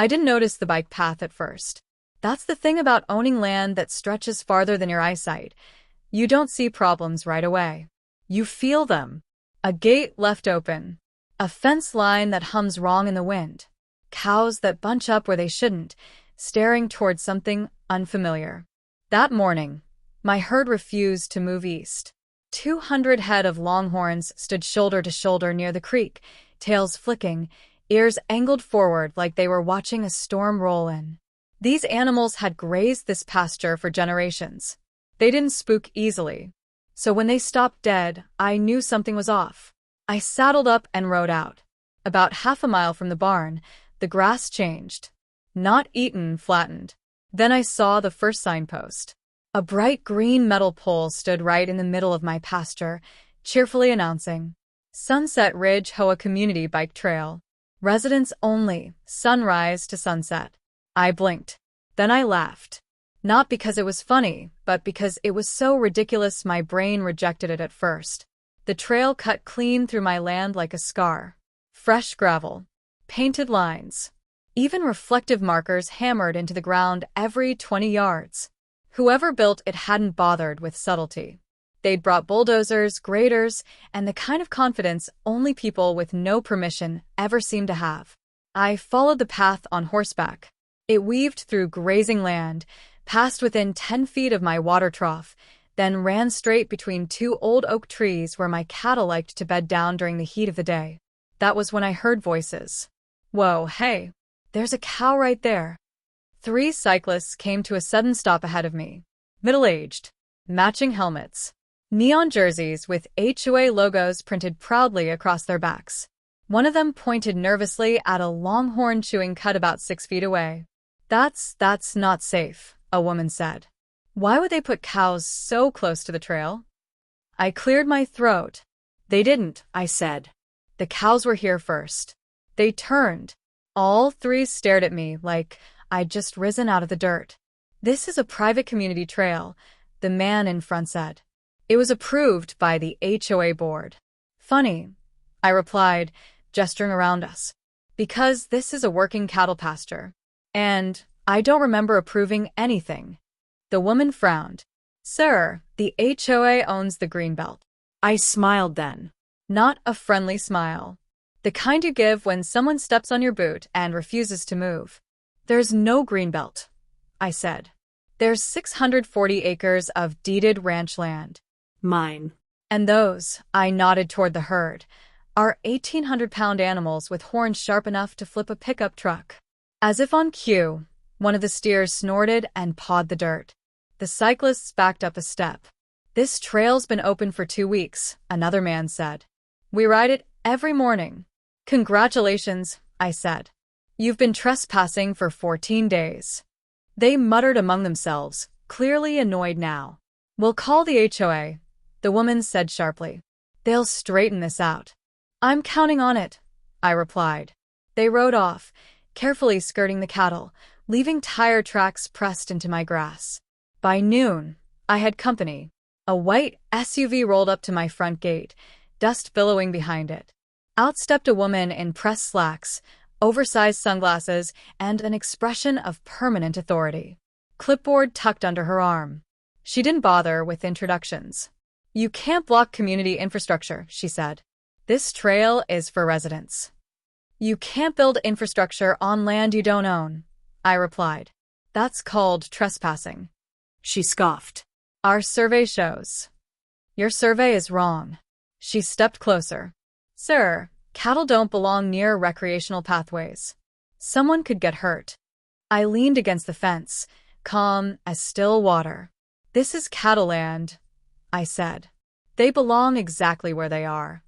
I didn't notice the bike path at first. That's the thing about owning land that stretches farther than your eyesight. You don't see problems right away. You feel them. A gate left open. A fence line that hums wrong in the wind. Cows that bunch up where they shouldn't, staring towards something unfamiliar. That morning, my herd refused to move east. 200 head of longhorns stood shoulder to shoulder near the creek, tails flicking, ears angled forward like they were watching a storm roll in. These animals had grazed this pasture for generations. They didn't spook easily. So when they stopped dead, I knew something was off. I saddled up and rode out. About half a mile from the barn, the grass changed. Not eaten, flattened. Then I saw the first signpost. A bright green metal pole stood right in the middle of my pasture, cheerfully announcing, Sunset Ridge HOA Community Bike Trail. Residents only, sunrise to sunset. I blinked. Then I laughed. Not because it was funny, but because it was so ridiculous my brain rejected it at first. The trail cut clean through my land like a scar. Fresh gravel. Painted lines. Even reflective markers hammered into the ground every 20 yards. Whoever built it hadn't bothered with subtlety. They'd brought bulldozers, graders, and the kind of confidence only people with no permission ever seem to have. I followed the path on horseback. It weaved through grazing land, passed within 10 feet of my water trough, then ran straight between two old oak trees where my cattle liked to bed down during the heat of the day. That was when I heard voices. Whoa, hey, there's a cow right there. 3 cyclists came to a sudden stop ahead of me. Middle-aged. Matching helmets. Neon jerseys with HOA logos printed proudly across their backs. One of them pointed nervously at a longhorn chewing cud about 6 feet away. That's not safe, a woman said. Why would they put cows so close to the trail? I cleared my throat. They didn't, I said. The cows were here first. They turned. All 3 stared at me like I'd just risen out of the dirt. This is a private community trail, the man in front said. It was approved by the HOA board. Funny, I replied, gesturing around us. Because this is a working cattle pasture. And I don't remember approving anything. The woman frowned. Sir, the HOA owns the greenbelt. I smiled then. Not a friendly smile. The kind you give when someone steps on your boot and refuses to move. There's no greenbelt, I said. There's 640 acres of deeded ranch land. Mine. And those, I nodded toward the herd, are 1,800-pound animals with horns sharp enough to flip a pickup truck. As if on cue, one of the steers snorted and pawed the dirt. The cyclists backed up a step. This trail's been open for 2 weeks, another man said. We ride it every morning. Congratulations, I said. You've been trespassing for 14 days. They muttered among themselves, clearly annoyed now. We'll call the HOA, the woman said sharply. They'll straighten this out. I'm counting on it, I replied. They rode off, carefully skirting the cattle, leaving tire tracks pressed into my grass. By noon, I had company. A white SUV rolled up to my front gate, dust billowing behind it. Out stepped a woman in pressed slacks, oversized sunglasses, and an expression of permanent authority. Clipboard tucked under her arm. She didn't bother with introductions. You can't block community infrastructure, she said. This trail is for residents. You can't build infrastructure on land you don't own, I replied. That's called trespassing. She scoffed. Our survey shows. Your survey is wrong. She stepped closer. Sir, cattle don't belong near recreational pathways. Someone could get hurt. I leaned against the fence, calm as still water. This is cattle land, I said. They belong exactly where they are.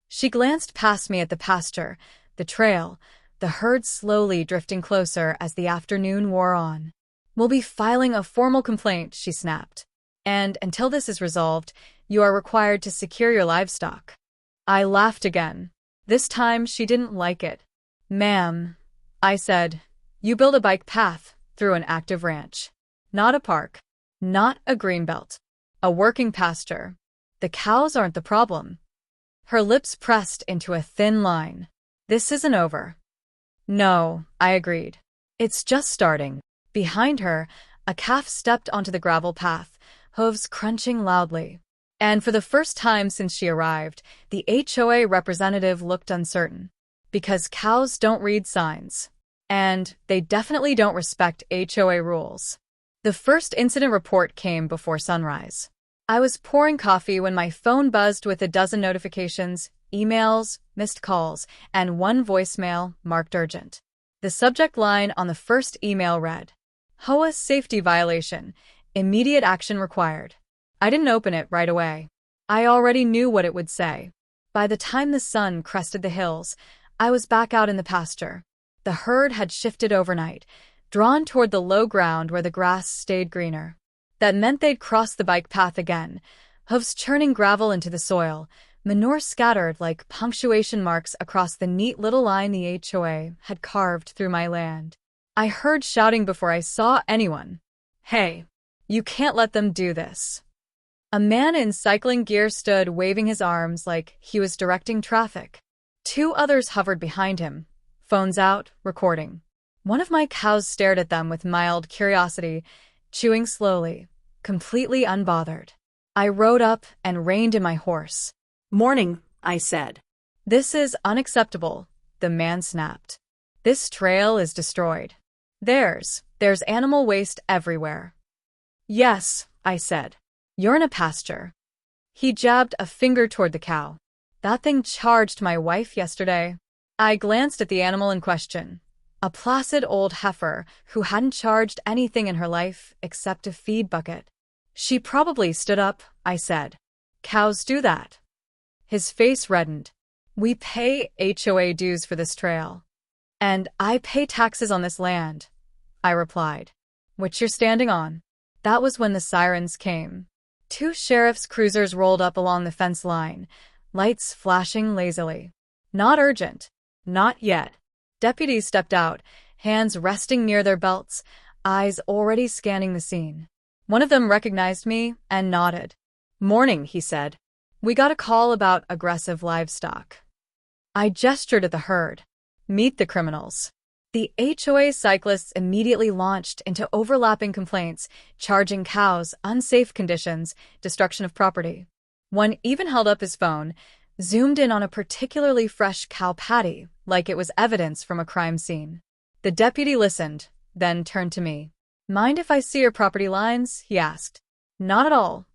She glanced past me at the pasture, the trail, the herd slowly drifting closer as the afternoon wore on. We'll be filing a formal complaint, she snapped. And until this is resolved, you are required to secure your livestock. I laughed again. This time she didn't like it. Ma'am, I said, you build a bike path through an active ranch. Not a park. Not a greenbelt. A working pasture. The cows aren't the problem. Her lips pressed into a thin line. This isn't over. No, I agreed. It's just starting. Behind her, a calf stepped onto the gravel path, hooves crunching loudly. And for the first time since she arrived, the HOA representative looked uncertain. Because cows don't read signs. And they definitely don't respect HOA rules. The first incident report came before sunrise. I was pouring coffee when my phone buzzed with a dozen notifications, emails, missed calls, and one voicemail marked urgent. The subject line on the first email read, HOA safety violation, immediate action required. I didn't open it right away. I already knew what it would say. By the time the sun crested the hills, I was back out in the pasture. The herd had shifted overnight, drawn toward the low ground where the grass stayed greener. That meant they'd cross the bike path again, hooves churning gravel into the soil, manure scattered like punctuation marks across the neat little line the HOA had carved through my land. I heard shouting before I saw anyone. Hey, you can't let them do this. A man in cycling gear stood waving his arms like he was directing traffic. Two others hovered behind him, phones out, recording. One of my cows stared at them with mild curiosity, chewing slowly, completely unbothered. I rode up and reined in my horse. Morning, I said. This is unacceptable, the man snapped. This trail is destroyed. There's animal waste everywhere. Yes, I said. You're in a pasture. He jabbed a finger toward the cow. That thing charged my wife yesterday. I glanced at the animal in question. A placid old heifer who hadn't charged anything in her life except a feed bucket. She probably stood up, I said. Cows do that. His face reddened. We pay HOA dues for this trail. And I pay taxes on this land, I replied. Which you're standing on. That was when the sirens came. Two sheriff's cruisers rolled up along the fence line, lights flashing lazily. Not urgent. Not yet. Deputies stepped out, hands resting near their belts, eyes already scanning the scene. One of them recognized me and nodded. Morning, he said. We got a call about aggressive livestock. I gestured at the herd. Meet the criminals. The HOA cyclists immediately launched into overlapping complaints, charging cows, unsafe conditions, destruction of property. One even held up his phone, zoomed in on a particularly fresh cow patty, like it was evidence from a crime scene. The deputy listened, then turned to me. Mind if I see your property lines? He asked. Not at all.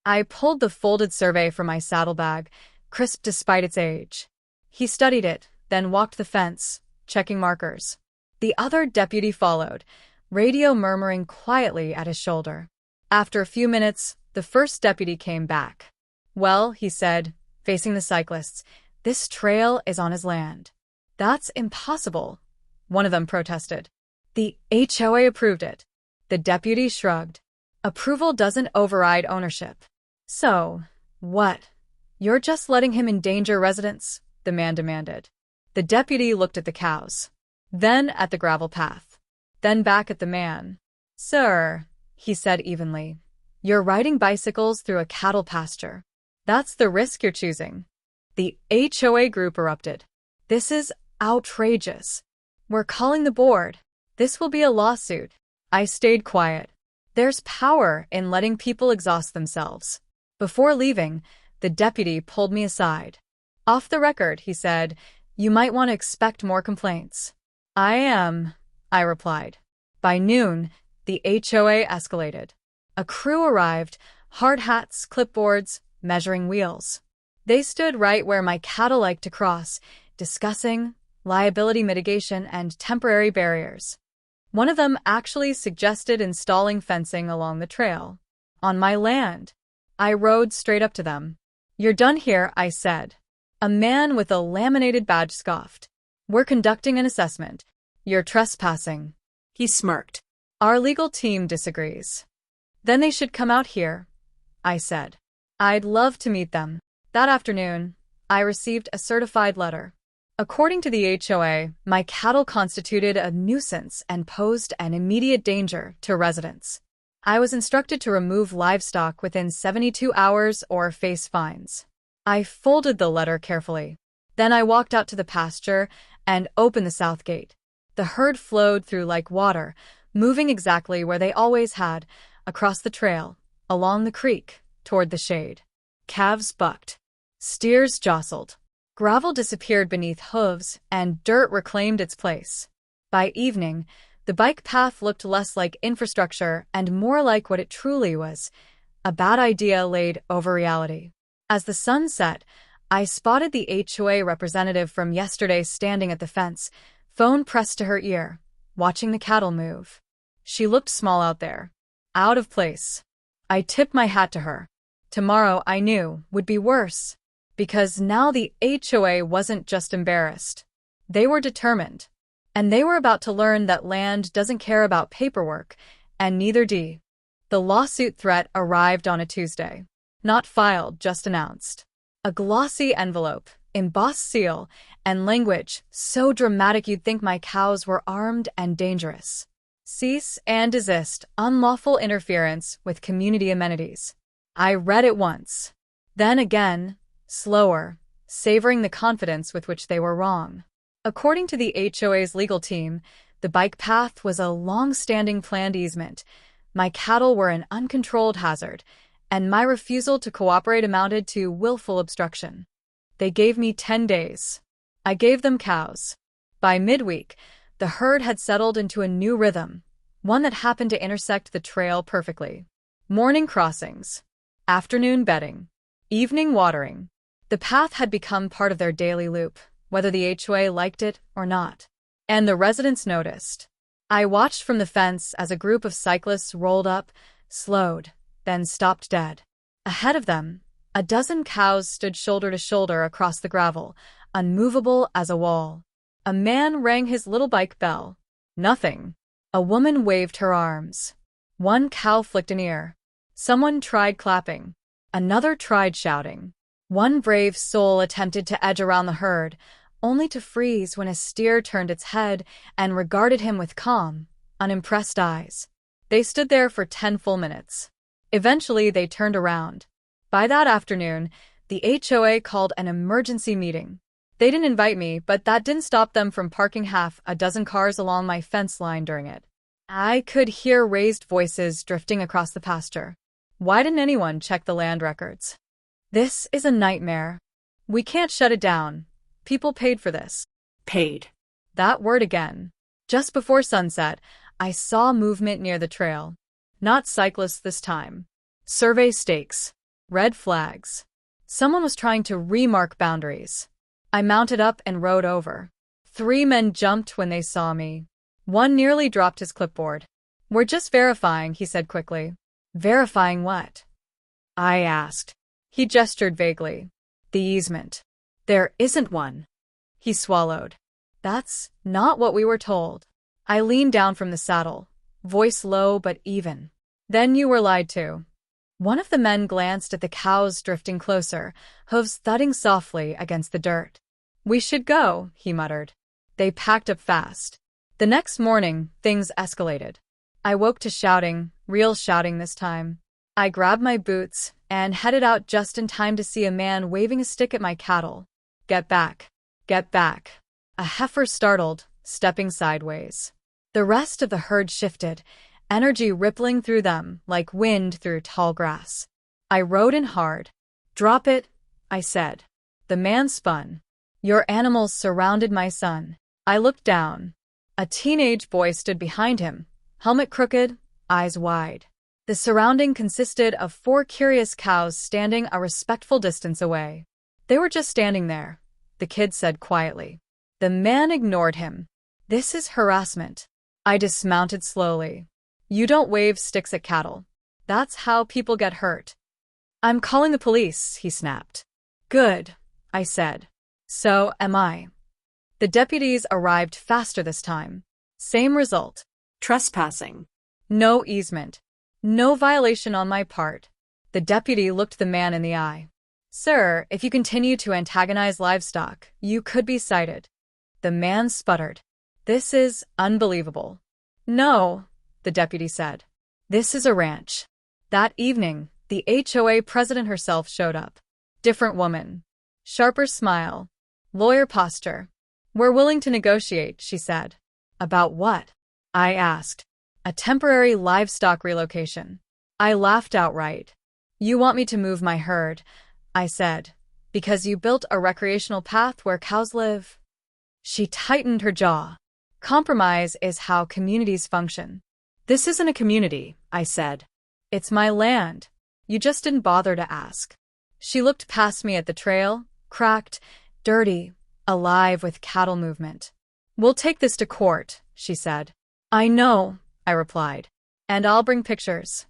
I pulled the folded survey from my saddlebag, crisp despite its age. He studied it, then walked the fence, checking markers. The other deputy followed, radio murmuring quietly at his shoulder. After a few minutes, the first deputy came back. Well, he said, facing the cyclists, this trail is on his land. That's impossible, one of them protested. The HOA approved it. The deputy shrugged. Approval doesn't override ownership. So, what? You're just letting him endanger residents? The man demanded. The deputy looked at the cows, then at the gravel path, then back at the man. Sir, he said evenly, you're riding bicycles through a cattle pasture. That's the risk you're choosing. The HOA group erupted. This is outrageous. We're calling the board. This will be a lawsuit. I stayed quiet. There's power in letting people exhaust themselves. Before leaving, the deputy pulled me aside. Off the record, he said, you might want to expect more complaints. I am, I replied. By noon, the HOA escalated. A crew arrived, hard hats, clipboards, measuring wheels. They stood right where my cattle like to cross, discussing liability mitigation and temporary barriers. One of them actually suggested installing fencing along the trail. On my land. I rode straight up to them. You're done here, I said. A man with a laminated badge scoffed. We're conducting an assessment. You're trespassing. He smirked. Our legal team disagrees. Then they should come out here, I said. I'd love to meet them. That afternoon, I received a certified letter. According to the HOA, my cattle constituted a nuisance and posed an immediate danger to residents. I was instructed to remove livestock within 72 hours or face fines. I folded the letter carefully. Then I walked out to the pasture and opened the south gate. The herd flowed through like water, moving exactly where they always had, across the trail, along the creek, toward the shade. Calves bucked. Steers jostled. Gravel disappeared beneath hooves, and dirt reclaimed its place. By evening, the bike path looked less like infrastructure and more like what it truly was, a bad idea laid over reality. As the sun set, I spotted the HOA representative from yesterday standing at the fence, phone pressed to her ear, watching the cattle move. She looked small out there. Out of place. I tipped my hat to her. Tomorrow, I knew, would be worse. Because now the HOA wasn't just embarrassed. They were determined. And they were about to learn that land doesn't care about paperwork, and neither do. The lawsuit threat arrived on a Tuesday. Not filed, just announced. A glossy envelope, embossed seal, and language so dramatic you'd think my cows were armed and dangerous. Cease and desist unlawful interference with community amenities. I read it once. Then again, slower, savoring the confidence with which they were wrong. According to the HOA's legal team, the bike path was a long-standing planned easement. My cattle were an uncontrolled hazard, and my refusal to cooperate amounted to willful obstruction. They gave me 10 days. I gave them cows. By midweek, the herd had settled into a new rhythm, one that happened to intersect the trail perfectly. Morning crossings, afternoon bedding, evening watering. The path had become part of their daily loop, whether the HOA liked it or not. And the residents noticed. I watched from the fence as a group of cyclists rolled up, slowed, then stopped dead. Ahead of them, a dozen cows stood shoulder to shoulder across the gravel, unmovable as a wall. A man rang his little bike bell. Nothing. A woman waved her arms. One cow flicked an ear. Someone tried clapping. Another tried shouting. One brave soul attempted to edge around the herd, only to freeze when a steer turned its head and regarded him with calm, unimpressed eyes. They stood there for 10 full minutes. Eventually, they turned around. By that afternoon, the HOA called an emergency meeting. They didn't invite me, but that didn't stop them from parking half a dozen cars along my fence line during it. I could hear raised voices drifting across the pasture. Why didn't anyone check the land records? This is a nightmare. We can't shut it down. People paid for this. Paid. That word again. Just before sunset, I saw movement near the trail. Not cyclists this time. Survey stakes. Red flags. Someone was trying to remark boundaries. I mounted up and rode over. 3 men jumped when they saw me. One nearly dropped his clipboard. We're just verifying, he said quickly. Verifying what? I asked. He gestured vaguely. The easement. There isn't one. He swallowed. That's not what we were told. I leaned down from the saddle, voice low but even. Then you were lied to. One of the men glanced at the cows drifting closer, hooves thudding softly against the dirt. We should go, he muttered. They packed up fast. The next morning, things escalated. I woke to shouting, real shouting this time. I grabbed my boots and headed out just in time to see a man waving a stick at my cattle. Get back. Get back. A heifer startled, stepping sideways. The rest of the herd shifted, energy rippling through them like wind through tall grass. I rode in hard. Drop it, I said. The man spun. Your animals surrounded my son. I looked down. A teenage boy stood behind him, helmet crooked, eyes wide. The surrounding consisted of 4 curious cows standing a respectful distance away. They were just standing there, the kid said quietly. The man ignored him. This is harassment. I dismounted slowly. You don't wave sticks at cattle. That's how people get hurt. I'm calling the police, he snapped. Good, I said. So am I. The deputies arrived faster this time. Same result. Trespassing. No easement. No violation on my part. The deputy looked the man in the eye. Sir, if you continue to antagonize livestock, you could be cited. The man sputtered. This is unbelievable. No, the deputy said. This is a ranch. That evening, the HOA president herself showed up. Different woman. Sharper smile. Lawyer posture. We're willing to negotiate, she said. About what? I asked. A temporary livestock relocation. I laughed outright. You want me to move my herd, I said, because you built a recreational path where cows live? She tightened her jaw. Compromise is how communities function. This isn't a community, I said. It's my land. You just didn't bother to ask. She looked past me at the trail, cracked, dirty, alive with cattle movement. We'll take this to court, she said. I know, I replied. And I'll bring pictures.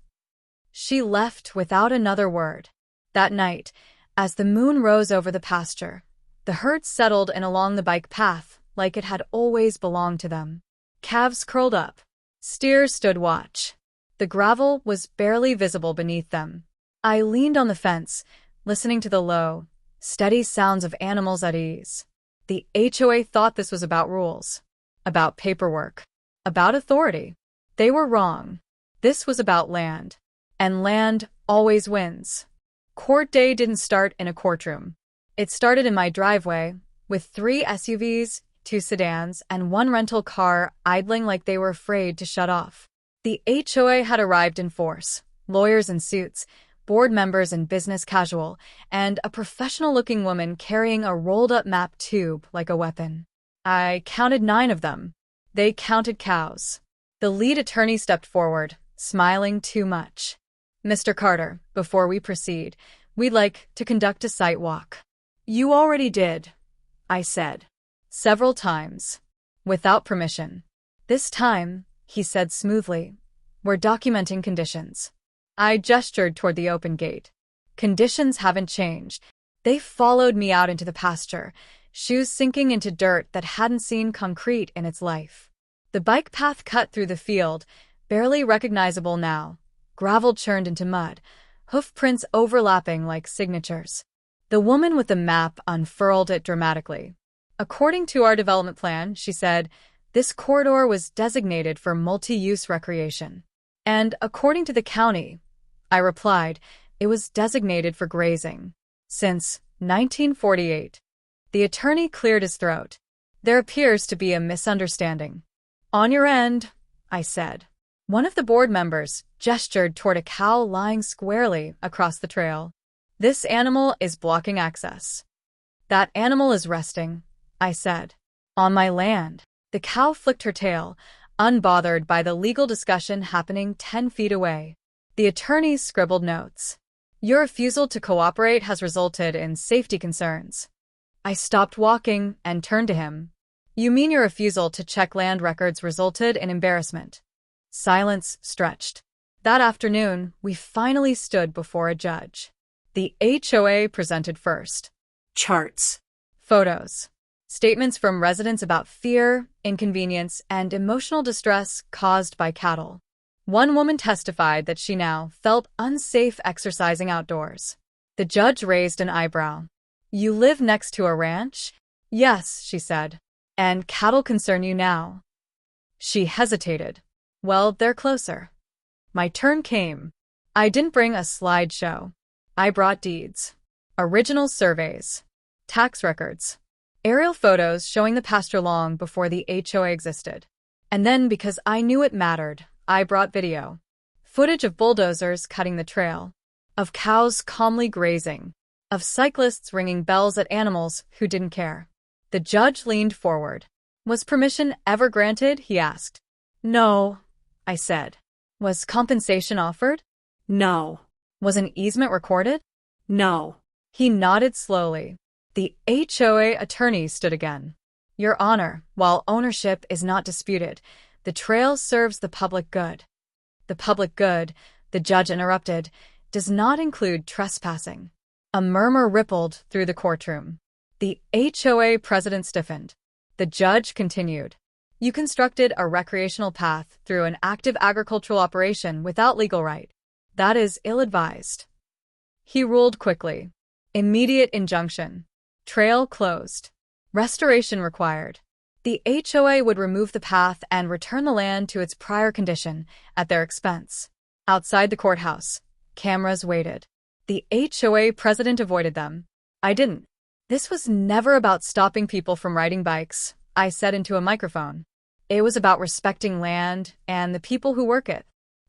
She left without another word. That night, as the moon rose over the pasture, the herd settled in along the bike path like it had always belonged to them. Calves curled up. Steers stood watch. The gravel was barely visible beneath them. I leaned on the fence, listening to the low, steady sounds of animals at ease. The HOA thought this was about rules, about paperwork, about authority. They were wrong. This was about land. And land always wins. Court day didn't start in a courtroom. It started in my driveway, with 3 SUVs, 2 sedans, and 1 rental car idling like they were afraid to shut off. The HOA had arrived in force, lawyers in suits, board members in business casual, and a professional-looking woman carrying a rolled-up map tube like a weapon. I counted 9 of them. They counted cows. The lead attorney stepped forward, smiling too much. Mr. Carter, before we proceed, we'd like to conduct a site walk. You already did, I said. Several times. Without permission. This time, he said smoothly, we're documenting conditions. I gestured toward the open gate. Conditions haven't changed. They followed me out into the pasture, shoes sinking into dirt that hadn't seen concrete in its life. The bike path cut through the field, barely recognizable now. Gravel churned into mud, hoof prints overlapping like signatures. The woman with the map unfurled it dramatically. According to our development plan, she said, this corridor was designated for multi-use recreation. And according to the county, I replied, it was designated for grazing. Since 1948. The attorney cleared his throat. There appears to be a misunderstanding. On your end, I said. One of the board members gestured toward a cow lying squarely across the trail. This animal is blocking access. That animal is resting, I said. On my land. The cow flicked her tail, unbothered by the legal discussion happening 10 feet away. The attorney scribbled notes. Your refusal to cooperate has resulted in safety concerns. I stopped walking and turned to him. You mean your refusal to check land records resulted in embarrassment? Silence stretched. That afternoon, we finally stood before a judge. The HOA presented first. Charts. Photos. Statements from residents about fear, inconvenience, and emotional distress caused by cattle. One woman testified that she now felt unsafe exercising outdoors. The judge raised an eyebrow. You live next to a ranch? Yes, she said. And cattle concern you now? She hesitated. Well, they're closer. My turn came. I didn't bring a slideshow. I brought deeds. Original surveys. Tax records. Aerial photos showing the pasture long before the HOA existed. And then, because I knew it mattered, I brought video. Footage of bulldozers cutting the trail. Of cows calmly grazing. Of cyclists ringing bells at animals who didn't care. The judge leaned forward. Was permission ever granted? He asked. No, I said. Was compensation offered? No. Was an easement recorded? No. He nodded slowly. The HOA attorney stood again. Your Honor, while ownership is not disputed, the trail serves the public good. The public good, the judge interrupted, does not include trespassing. A murmur rippled through the courtroom. The HOA president stiffened. The judge continued. You constructed a recreational path through an active agricultural operation without legal right. That is ill-advised. He ruled quickly. Immediate injunction. Trail closed. Restoration required. The HOA would remove the path and return the land to its prior condition at their expense. Outside the courthouse, cameras waited. The HOA president avoided them. I didn't. This was never about stopping people from riding bikes, I said into a microphone. It was about respecting land and the people who work it.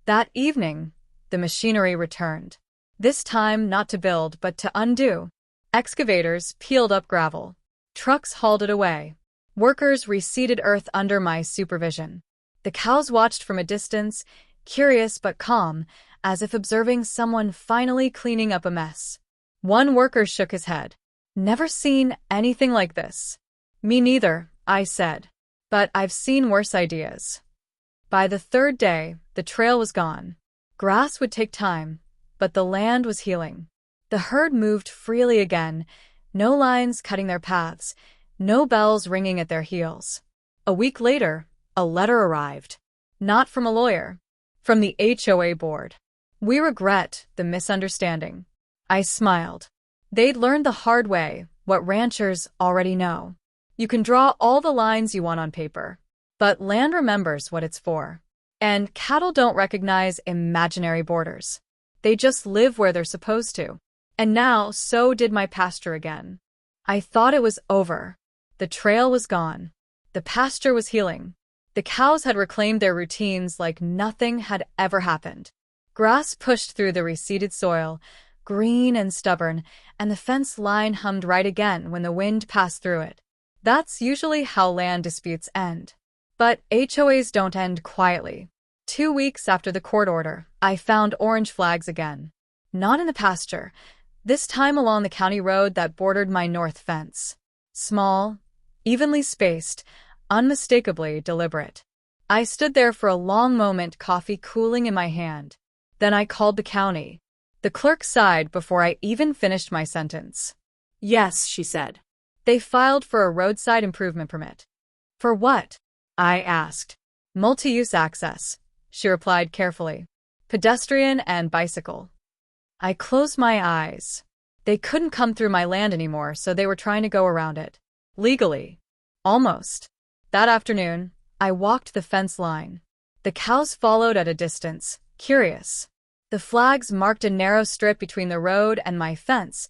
That evening, the machinery returned. This time not to build, but to undo. Excavators peeled up gravel. Trucks hauled it away. Workers reseeded earth under my supervision. The cows watched from a distance, curious but calm, as if observing someone finally cleaning up a mess. One worker shook his head. Never seen anything like this. Me neither, I said. But I've seen worse ideas. By the third day, the trail was gone. Grass would take time, but the land was healing. The herd moved freely again, no lines cutting their paths, no bells ringing at their heels. A week later, a letter arrived. Not from a lawyer. From the HOA board. We regret the misunderstanding. I smiled. They'd learned the hard way what ranchers already know. You can draw all the lines you want on paper, but land remembers what it's for. And cattle don't recognize imaginary borders. They just live where they're supposed to. And now, so did my pasture again. I thought it was over. The trail was gone. The pasture was healing. The cows had reclaimed their routines like nothing had ever happened. Grass pushed through the reseeded soil, green and stubborn, and the fence line hummed right again when the wind passed through it. That's usually how land disputes end. But HOAs don't end quietly. 2 weeks after the court order, I found orange flags again. Not in the pasture, this time along the county road that bordered my north fence. Small, evenly spaced, unmistakably deliberate. I stood there for a long moment, coffee cooling in my hand. Then I called the county. The clerk sighed before I even finished my sentence. Yes, she said. They filed for a roadside improvement permit. For what? I asked. Multi-use access, she replied carefully. Pedestrian and bicycle. I closed my eyes. They couldn't come through my land anymore, so they were trying to go around it. Legally. Almost. That afternoon, I walked the fence line. The cows followed at a distance, curious. The flags marked a narrow strip between the road and my fence,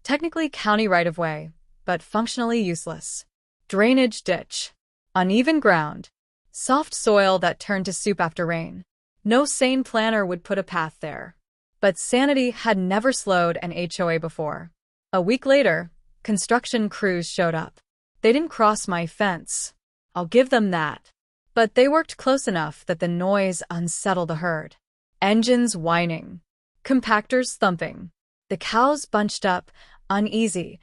technically county right-of-way, but functionally useless. Drainage ditch. Uneven ground. Soft soil that turned to soup after rain. No sane planner would put a path there. But sanity had never slowed an HOA before. A week later, construction crews showed up. They didn't cross my fence. I'll give them that. But they worked close enough that the noise unsettled the herd. Engines whining. Compactors thumping. The cows bunched up, uneasy,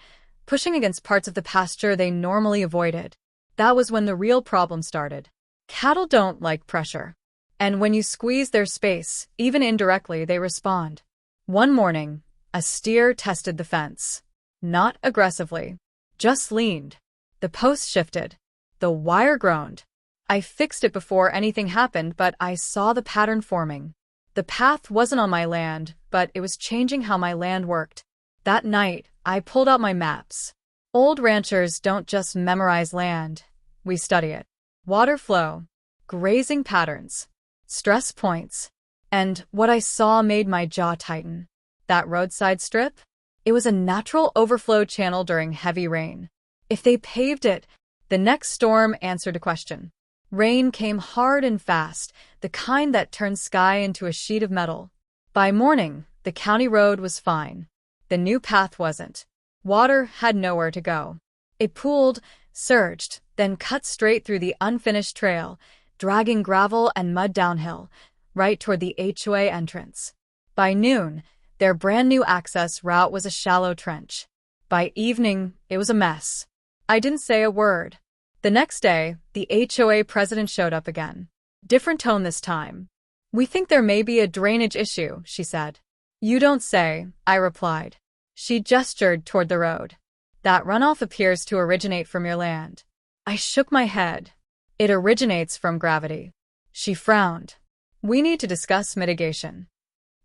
pushing against parts of the pasture they normally avoided. That was when the real problem started. Cattle don't like pressure. And when you squeeze their space, even indirectly, they respond. One morning, a steer tested the fence. Not aggressively. Just leaned. The post shifted. The wire groaned. I fixed it before anything happened, but I saw the pattern forming. The path wasn't on my land, but it was changing how my land worked. That night, I pulled out my maps. Old ranchers don't just memorize land. We study it. Water flow, grazing patterns, stress points. And what I saw made my jaw tighten. That roadside strip? It was a natural overflow channel during heavy rain. If they paved it, the next storm answered a question. Rain came hard and fast, the kind that turned sky into a sheet of metal. By morning, the county road was fine. The new path wasn't. Water had nowhere to go. It pooled, surged, then cut straight through the unfinished trail, dragging gravel and mud downhill, right toward the HOA entrance. By noon, their brand-new access route was a shallow trench. By evening, it was a mess. I didn't say a word. The next day, the HOA president showed up again. Different tone this time. We think there may be a drainage issue, she said. You don't say, I replied. She gestured toward the road. That runoff appears to originate from your land. I shook my head. It originates from gravity. She frowned. We need to discuss mitigation.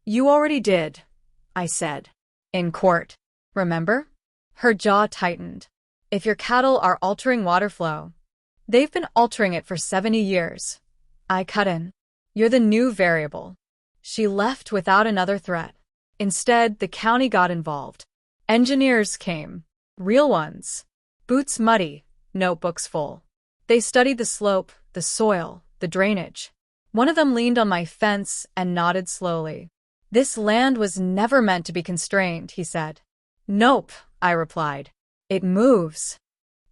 You already did, I said. In court. Remember? Her jaw tightened. If your cattle are altering water flow, they've been altering it for 70 years. I cut in. You're the new variable. She left without another threat. Instead, the county got involved. Engineers came. Real ones. Boots muddy, notebooks full. They studied the slope, the soil, the drainage. One of them leaned on my fence and nodded slowly. "This land was never meant to be constrained," he said. "Nope," I replied. "It moves."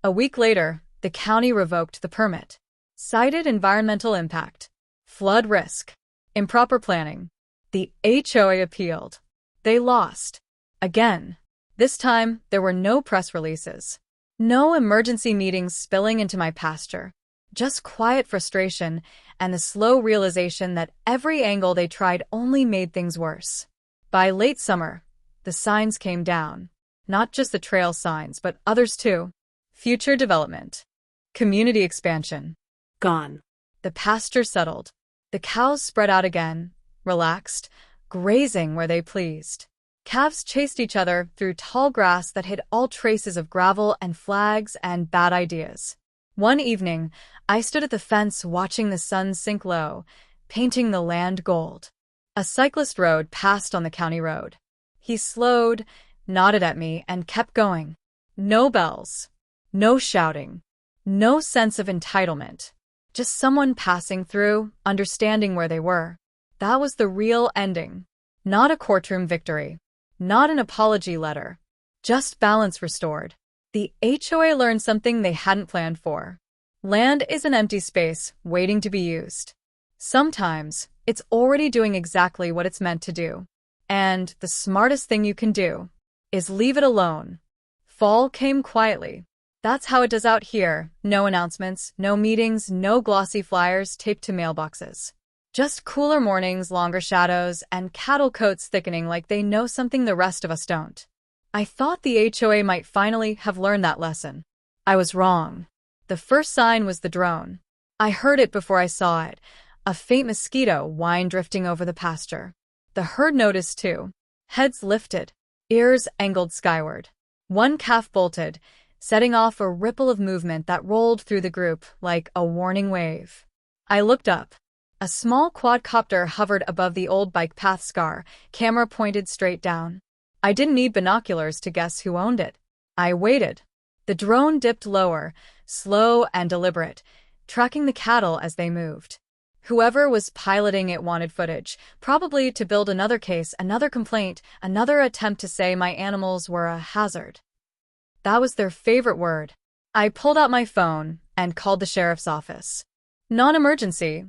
A week later, the county revoked the permit. Cited environmental impact, flood risk, improper planning. The HOA appealed. They lost. Again. This time, there were no press releases. No emergency meetings spilling into my pasture. Just quiet frustration and the slow realization that every angle they tried only made things worse. By late summer, the signs came down. Not just the trail signs, but others too. Future development. Community expansion. Gone. The pasture settled. The cows spread out again, relaxed, grazing where they pleased. Calves chased each other through tall grass that hid all traces of gravel and flags and bad ideas. One evening, I stood at the fence watching the sun sink low, painting the land gold. A cyclist rode past on the county road. He slowed, nodded at me, and kept going. No bells. No shouting. No sense of entitlement. Just someone passing through, understanding where they were. That was the real ending. Not a courtroom victory. Not an apology letter. Just balance restored. The HOA learned something they hadn't planned for. Land is an empty space waiting to be used. Sometimes, it's already doing exactly what it's meant to do. And the smartest thing you can do is leave it alone. Fall came quietly. That's how it does out here. No announcements, no meetings, no glossy flyers taped to mailboxes. Just cooler mornings, longer shadows, and cattle coats thickening like they know something the rest of us don't. I thought the HOA might finally have learned that lesson. I was wrong. The first sign was the drone. I heard it before I saw it, a faint mosquito whine drifting over the pasture. The herd noticed too. Heads lifted, ears angled skyward. One calf bolted, setting off a ripple of movement that rolled through the group like a warning wave. I looked up. A small quadcopter hovered above the old bike path scar, camera pointed straight down. I didn't need binoculars to guess who owned it. I waited. The drone dipped lower, slow and deliberate, tracking the cattle as they moved. Whoever was piloting it wanted footage, probably to build another case, another complaint, another attempt to say my animals were a hazard. That was their favorite word. I pulled out my phone and called the sheriff's office. "Non-emergency,"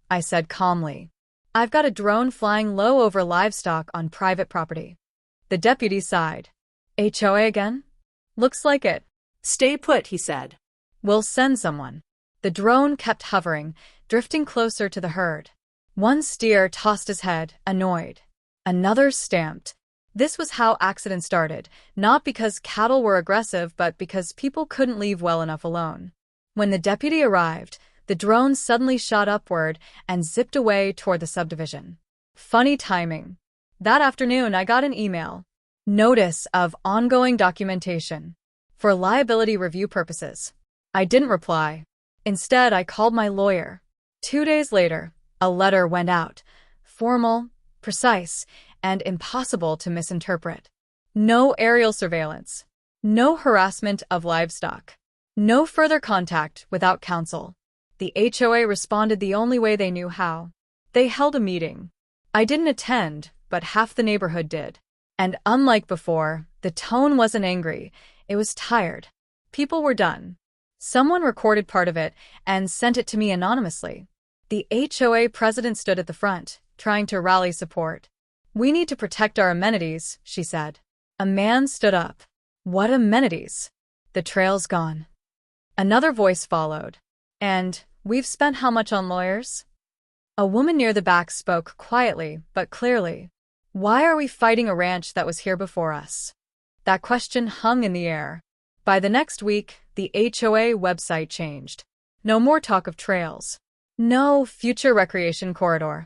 I said calmly. "I've got a drone flying low over livestock on private property." The deputy sighed. "HOA again? Looks like it." "Stay put," he said. "We'll send someone." The drone kept hovering, drifting closer to the herd. One steer tossed his head, annoyed. Another stamped. This was how accidents started, not because cattle were aggressive, but because people couldn't leave well enough alone. When the deputy arrived, the drone suddenly shot upward and zipped away toward the subdivision. Funny timing. That afternoon, I got an email. Notice of ongoing documentation. For liability review purposes. I didn't reply. Instead, I called my lawyer. 2 days later, a letter went out. Formal, precise, and impossible to misinterpret. No aerial surveillance. No harassment of livestock. No further contact without counsel. The HOA responded the only way they knew how. They held a meeting. I didn't attend, but half the neighborhood did. And unlike before, the tone wasn't angry, it was tired. People were done. Someone recorded part of it and sent it to me anonymously. The HOA president stood at the front, trying to rally support. "We need to protect our amenities," she said. A man stood up. "What amenities?" "The trail's gone." Another voice followed. "And we've spent how much on lawyers?" A woman near the back spoke quietly but clearly. "Why are we fighting a ranch that was here before us?" That question hung in the air. By the next week, the HOA website changed. No more talk of trails. No future recreation corridor.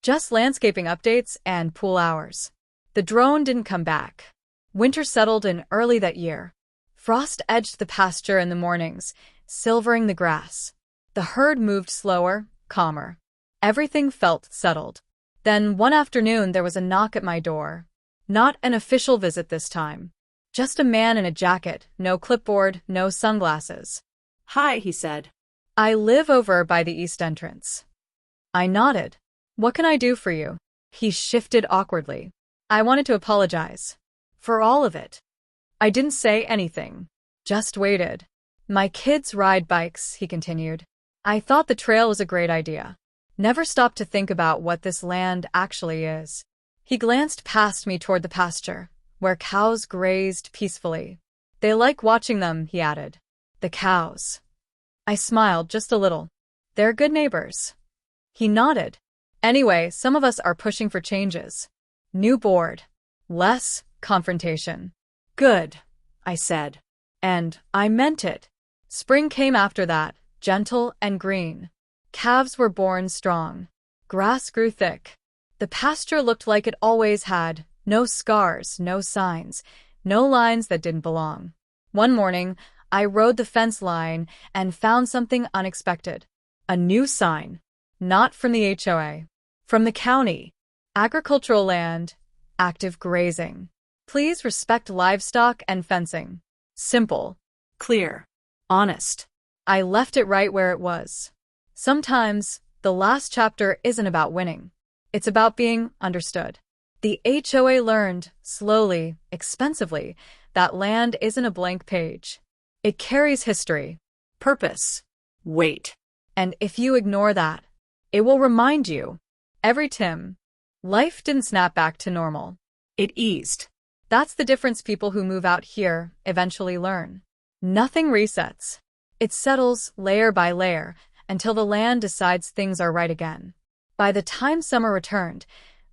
Just landscaping updates and pool hours. The drone didn't come back. Winter settled in early that year. Frost edged the pasture in the mornings, silvering the grass. The herd moved slower, calmer. Everything felt settled. Then one afternoon there was a knock at my door. Not an official visit this time. Just a man in a jacket, no clipboard, no sunglasses. "Hi," he said. I live over by the east entrance. I nodded. What can I do for you? He shifted awkwardly. I wanted to apologize. For all of it. I didn't say anything. Just waited. My kids ride bikes, he continued. I thought the trail was a great idea. Never stopped to think about what this land actually is. He glanced past me toward the pasture, where cows grazed peacefully. They like watching them, he added. The cows. I smiled just a little. They're good neighbors. He nodded. Anyway, some of us are pushing for changes. New board. Less confrontation. Good, I said. And I meant it. Spring came after that, gentle and green. Calves were born strong. Grass grew thick. The pasture looked like it always had, no scars, no signs, no lines that didn't belong. One morning, I rode the fence line and found something unexpected. A new sign. Not from the HOA. From the county. Agricultural land. Active grazing. Please respect livestock and fencing. Simple. Clear. Honest. I left it right where it was. Sometimes, the last chapter isn't about winning. It's about being understood. The HOA learned, slowly, expensively, that land isn't a blank page. It carries history, purpose, Weight. and if you ignore that, it will remind you. Every Tim. Life didn't snap back to normal. It eased. That's the difference people who move out here eventually learn. Nothing resets. It settles layer by layer until the land decides things are right again. By the time summer returned,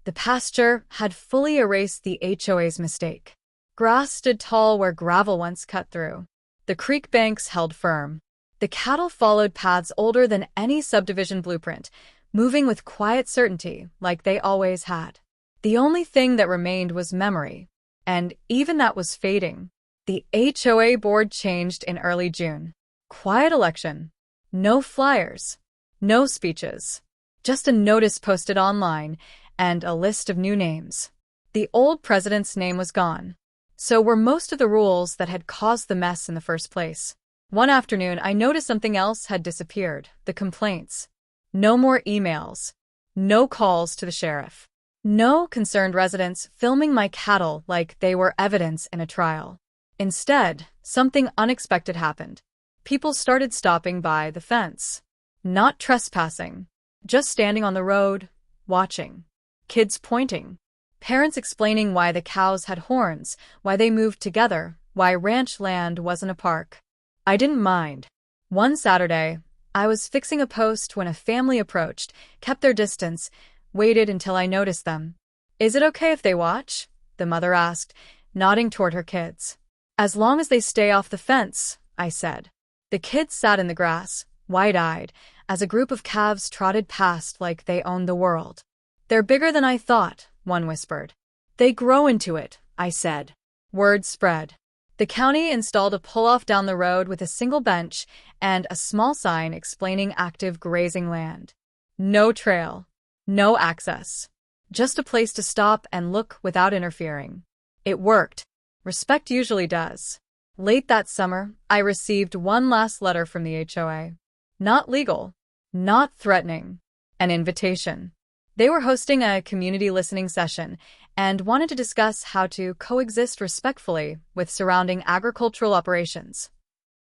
the pasture had fully erased the HOA's mistake. Grass stood tall where gravel once cut through. The creek banks held firm. The cattle followed paths older than any subdivision blueprint, moving with quiet certainty like they always had. The only thing that remained was memory, and even that was fading. The HOA board changed in early June. Quiet election. No flyers. No speeches. Just a notice posted online and a list of new names. The old president's name was gone. So were most of the rules that had caused the mess in the first place. One afternoon, I noticed something else had disappeared, the complaints. No more emails. No calls to the sheriff. No concerned residents filming my cattle like they were evidence in a trial. Instead, something unexpected happened. People started stopping by the fence. Not trespassing. Just standing on the road, watching. Kids pointing. Parents explaining why the cows had horns, why they moved together, why ranch land wasn't a park. I didn't mind. One Saturday, I was fixing a post when a family approached, kept their distance, waited until I noticed them. Is it okay if they watch? The mother asked, nodding toward her kids. As long as they stay off the fence, I said. The kids sat in the grass, wide-eyed, as a group of calves trotted past like they owned the world. They're bigger than I thought, one whispered. They grow into it, I said. Word spread. The county installed a pull-off down the road with a single bench and a small sign explaining active grazing land. No trail. No access. Just a place to stop and look without interfering. It worked. Respect usually does. Late that summer, I received one last letter from the HOA. Not legal. Not threatening. An invitation. They were hosting a community listening session and wanted to discuss how to coexist respectfully with surrounding agricultural operations.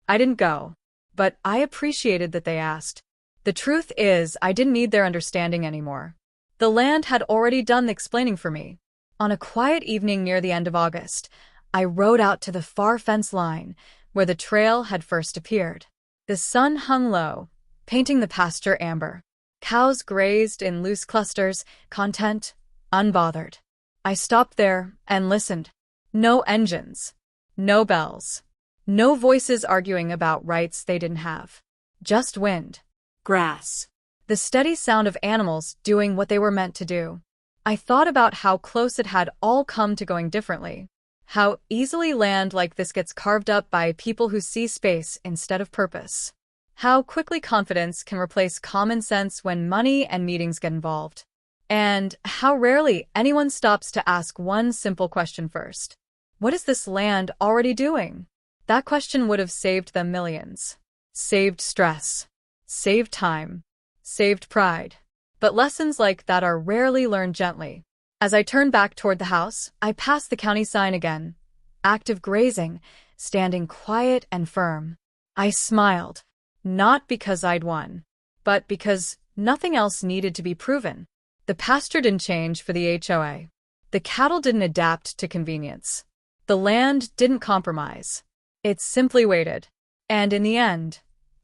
I didn't go, but I appreciated that they asked. The truth is, I didn't need their understanding anymore. The land had already done the explaining for me. On a quiet evening near the end of August, I rode out to the far fence line where the trail had first appeared. The sun hung low, painting the pasture amber. Cows grazed in loose clusters, content unbothered. I stopped there and listened. No engines. No bells. No voices arguing about rights they didn't have. Just wind. Grass. The steady sound of animals doing what they were meant to do. I thought about how close it had all come to going differently. How easily land like this gets carved up by people who see space instead of purpose. How quickly confidence can replace common sense when money and meetings get involved. And how rarely anyone stops to ask one simple question first. What is this land already doing? That question would have saved them millions. Saved stress. Saved time. Saved pride. But lessons like that are rarely learned gently. As I turned back toward the house, I passed the county sign again. Active grazing, standing quiet and firm. I smiled. Not because I'd won, but because nothing else needed to be proven. The pasture didn't change for the HOA. The cattle didn't adapt to convenience. The land didn't compromise. It simply waited. And in the end,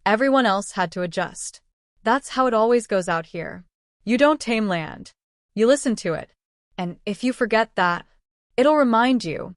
everyone else had to adjust. That's how it always goes out here. You don't tame land. You listen to it. And if you forget that, it'll remind you